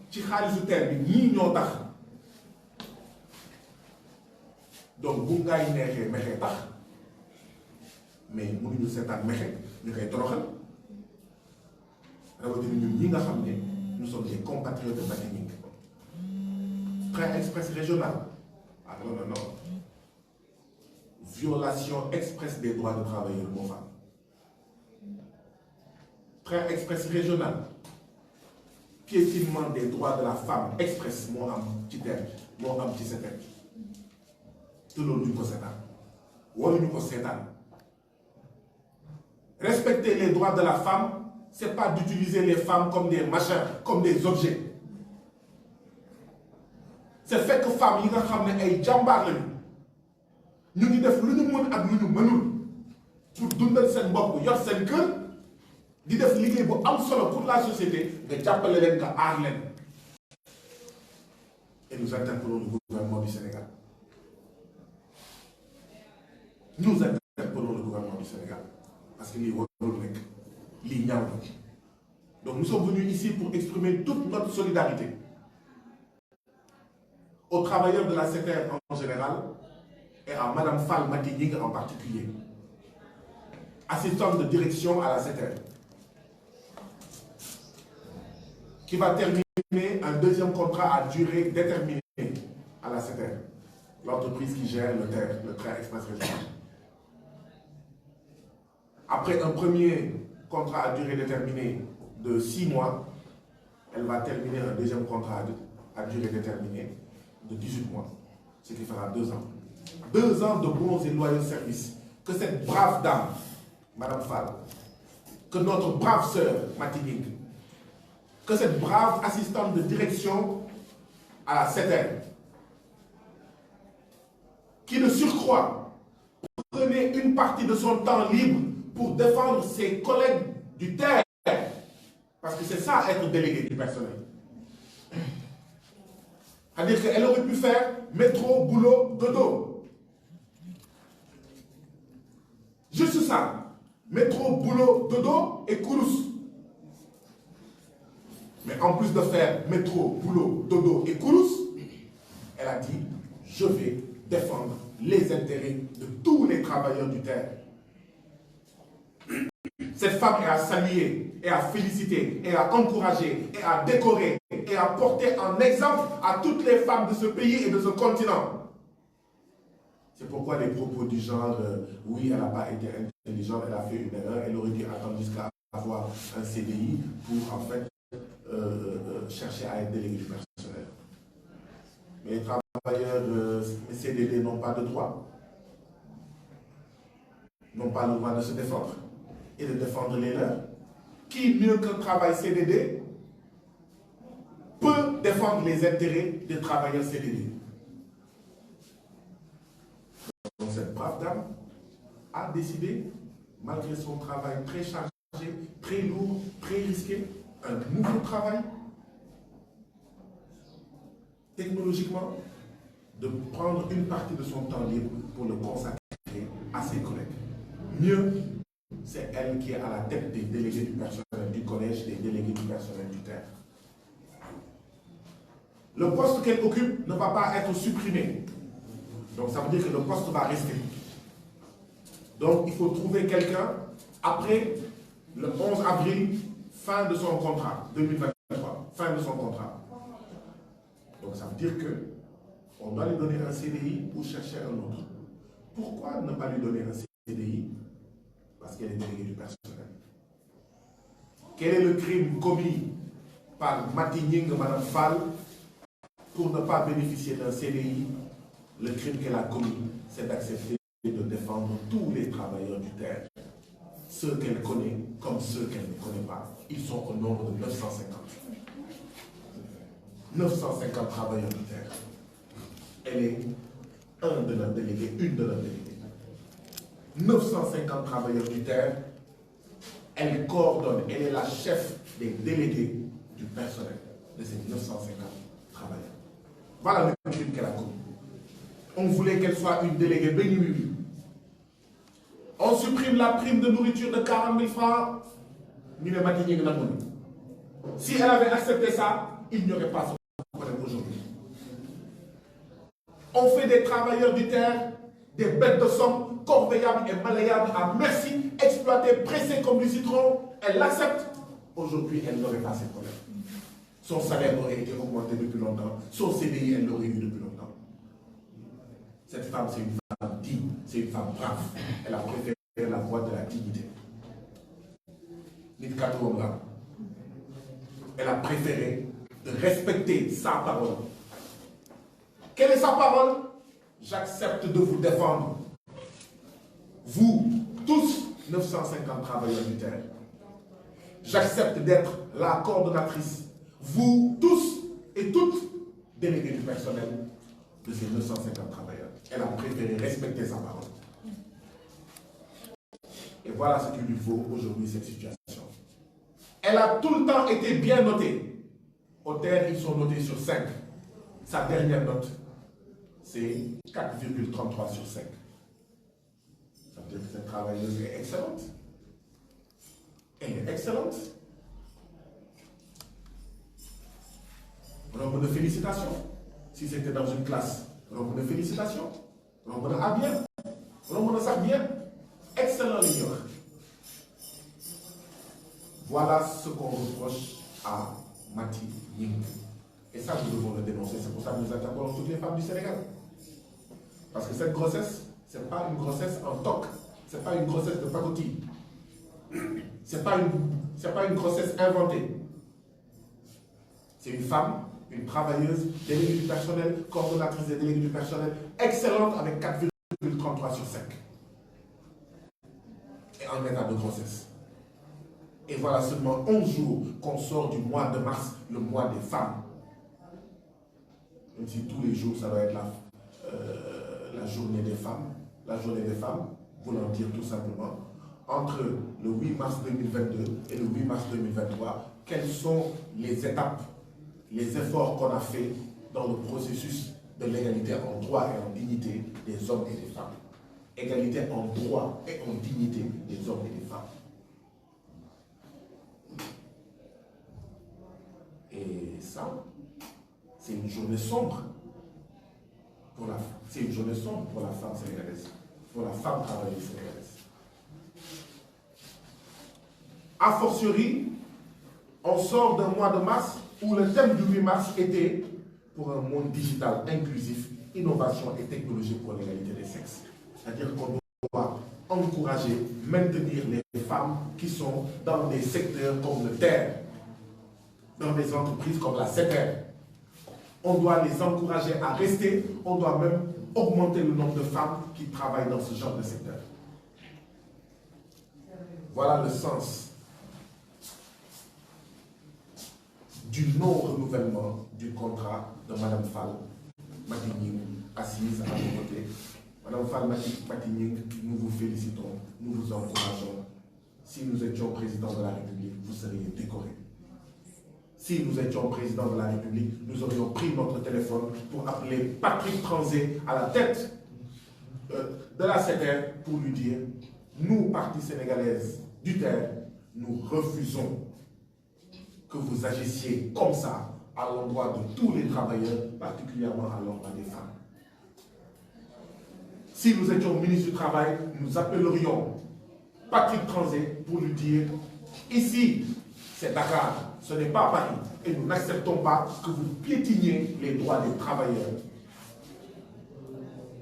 ci xaalisu terre bi ñii ñoo tax donc bu ngaay neexee mexee tax mais mënuñu seetaan mexe ñu koy toroxal rawatina ñun ñi nga xam ne nous sommes des compatriotes de Martinique. Train express régional. Ah non, non, non. Violation express des droits de travailleurs, mon femme. Train express régional. Piétinement des droits de la femme express, mon âme, petit terme, mon âme, petit terme. Tout le monde respecter les droits de la femme, c'est pas d'utiliser les femmes comme des machins, comme des objets. C'est fait que femmes yi nga xam ne ay jàmbaar lañu ñu ngi def lu ñu mën ak lu ñu mënul pour dundal seen bopp yor seen kër di def liggéey bu am solo pour la société nga jàppale leen nga aar leen. Et nous interpellons le gouvernement du Sénégal. Nous interpellons le gouvernement du Sénégal parce que lii warul nekk lii ñaaw na. Donc nous sommes venus ici pour exprimer toute notre solidarité aux travailleurs de la SETER en général et à Madame Fall Mati Nying en particulier, assistante de direction à la SETER, qui va terminer un deuxième contrat à durée déterminée à la SETER, l'entreprise qui gère le TER, le train express régional. Après un premier contrat à durée déterminée de 6 mois, elle va terminer un deuxième contrat à durée déterminée de 18 mois, ce qui fera 2 ans. 2 ans de bons et loyaux services. Que cette brave dame, Madame Fall, que notre brave sœur, Matinik, que cette brave assistante de direction à la SETER, qui de surcroît prenait une partie de son temps libre pour défendre ses collègues du TER, parce que c'est ça être délégué du personnel. C'est-à-dire qu'elle aurait pu faire métro, boulot, dodo. Juste ça. Métro, boulot, dodo et courous. Mais en plus de faire métro, boulot, dodo et courous, elle a dit, je vais défendre les intérêts de tous les travailleurs du terre. Cette femme est à saluer, et à féliciter, et à encourager, et à décorer, et à porter en exemple à toutes les femmes de ce pays et de ce continent. C'est pourquoi les propos du genre, oui, elle n'a pas été intelligente, elle a fait une erreur, elle aurait dû attendre jusqu'à avoir un CDI pour en fait chercher à être délégué du personnel. Mais les travailleurs CDD n'ont pas de droit, n'ont pas le droit de se défendre et de défendre les leurs. Qui mieux qu'un travail CDD peut défendre les intérêts des travailleurs CDD? Donc cette brave dame a décidé, malgré son travail très chargé, très lourd, très risqué, un nouveau travail, technologiquement, de prendre une partie de son temps libre pour le consacrer à ses collègues. Mieux, c'est elle qui est à la tête des délégués du personnel du collège, des délégués du personnel du terre. Le poste qu'elle occupe ne va pas être supprimé. Donc ça veut dire que le poste va rester. Donc il faut trouver quelqu'un après le 11 avril, fin de son contrat, 2023, fin de son contrat. Donc ça veut dire que on doit lui donner un CDI ou chercher un autre. Pourquoi ne pas lui donner un CDI? Parce qu'elle est déléguée du personnel. Quel est le crime commis par Mati Nying, Madame Fall, pour ne pas bénéficier d'un CDI? Le crime qu'elle a commis, c'est d'accepter de défendre tous les travailleurs du terre. Ceux qu'elle connaît comme ceux qu'elle ne connaît pas. Ils sont au nombre de 950. 950 travailleurs du terre. Elle est un de leurs délégués, une de leurs délégués. 950 travailleurs du terre, elle coordonne, elle est la chef des délégués du personnel de ces 950 travailleurs. Voilà le crime qu'elle a commis. On voulait qu'elle soit une déléguée béni. On supprime la prime de nourriture de 40 000 francs. Si elle avait accepté ça, il n'y aurait pas ce problème aujourd'hui. On fait des travailleurs du terre des bêtes de somme, corveillables et malléables à merci, exploitées, pressées comme du citron. Elle l'accepte. Aujourd'hui, elle n'aurait pas ces problèmes. Son salaire aurait été augmenté depuis longtemps. Son CDI, elle l'aurait eu depuis longtemps. Cette femme, c'est une femme digne, c'est une femme brave. Elle a préféré la voie de la dignité. Elle a préféré de respecter sa parole. Quelle est sa parole? J'accepte de vous défendre. Vous, tous, 950 travailleurs du terre. J'accepte d'être la coordonnatrice. Vous, tous et toutes, délégués du personnel de ces 950 travailleurs. Elle a préféré respecter sa parole. Et voilà ce qu'il lui faut aujourd'hui, cette situation. Elle a tout le temps été bien notée. Au terre, ils sont notés sur 5. Sa dernière note, c'est 4,33 sur 5. Ça veut dire que cette travailleuse est excellente. Elle est excellente. On a de félicitations. Si c'était dans une classe, on a de félicitations. On a bien. On a ça bien. Excellent leader. Voilà ce qu'on reproche à Mati Nying. Et ça, nous devons le dénoncer. C'est pour ça que nous interpellons toutes les femmes du Sénégal. Parce que cette grossesse, ce n'est pas une grossesse en toc. Ce n'est pas une grossesse de pacotille. Ce n'est pas une grossesse inventée. C'est une femme, une travailleuse, déléguée du personnel, coordonnatrice des délégués du personnel, excellente avec 4,33 sur 5. Et en état de grossesse. Et voilà seulement 11 jours qu'on sort du mois de mars, le mois des femmes. Même si tous les jours, ça va être la journée des femmes. La journée des femmes, voulant dire tout simplement, entre le 8 mars 2022 et le 8 mars 2023, quelles sont les étapes, les efforts qu'on a fait dans le processus de l'égalité en droit et en dignité des hommes et des femmes. Égalité en droit et en dignité des hommes et des femmes. Et ça, c'est une journée sombre pour la femme. C'est une journée sombre pour la femme sénégalaise, pour la femme travailleuse sénégalaise. A fortiori, on sort d'un mois de mars où le thème du 8 mars était pour un monde digital inclusif, innovation et technologie pour l'égalité des sexes. C'est-à-dire qu'on doit encourager, maintenir les femmes qui sont dans des secteurs comme le terre, dans des entreprises comme la CETER. On doit les encourager à rester, on doit même augmenter le nombre de femmes qui travaillent dans ce genre de secteur. Voilà le sens du non-renouvellement du contrat de Mme Fall Mati-Nying, assise à nos côtés. Mme Fall Mati-Nying, nous vous félicitons, nous vous encourageons. Si nous étions président de la République, vous seriez décorés. Si nous étions président de la République, nous aurions pris notre téléphone pour appeler Patrick Tranzé à la tête de la CETER pour lui dire « Nous, Parti sénégalaise du terre, nous refusons que vous agissiez comme ça à l'endroit de tous les travailleurs, particulièrement à l'endroit des femmes. » Si nous étions ministre du Travail, nous appellerions Patrick Tranzé pour lui dire « Ici, c'est Dakar, ce n'est pas Paris, et nous n'acceptons pas que vous piétiniez les droits des travailleurs.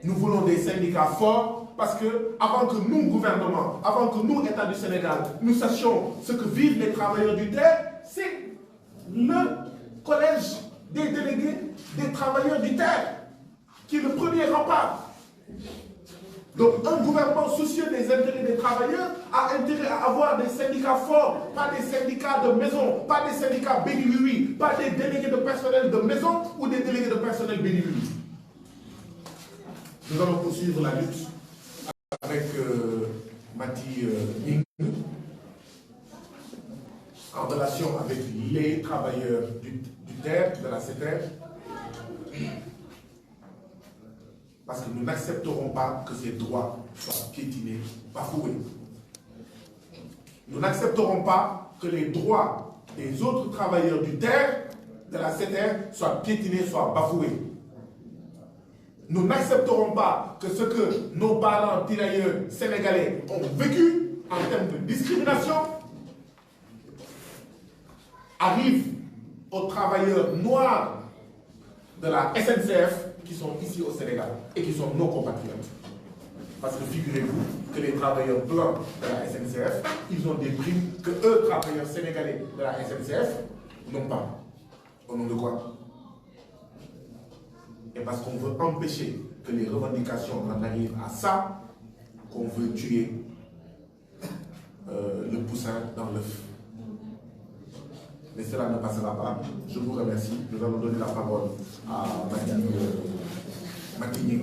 Nous voulons des syndicats forts parce que, avant que nous, gouvernement, avant que nous, État du Sénégal, nous sachions ce que vivent les travailleurs du terre, c'est le collège des délégués des travailleurs du terre qui est le premier rempart. Donc, un gouvernement soucieux des intérêts des travailleurs a intérêt à avoir des syndicats forts, pas des syndicats de maison, pas des syndicats béni-oui, pas des délégués de personnel de maison ou des délégués de personnel béni-oui. Nous allons poursuivre la lutte avec Mati Nying en relation avec les travailleurs du terre, de la CETER. Parce que nous n'accepterons pas que ces droits soient piétinés, bafoués. Nous n'accepterons pas que les droits des autres travailleurs du terre de la CETER soit piétiné, soit bafoué. Nous n'accepterons pas que ce que nos parents tirailleurs sénégalais ont vécu en termes de discrimination arrive aux travailleurs noirs de la SNCF qui sont ici au Sénégal et qui sont nos compatriotes. Parce que figurez-vous que les travailleurs blancs de la SNCF, ils ont des primes que eux, travailleurs sénégalais de la SNCF, n'ont pas. Au nom de quoi? Et parce qu'on veut empêcher que les revendications en arrivent à ça, qu'on veut tuer le poussin dans l'œuf. Mais cela ne passera pas. Je vous remercie. Nous allons donner la parole à Matigny. Matigny,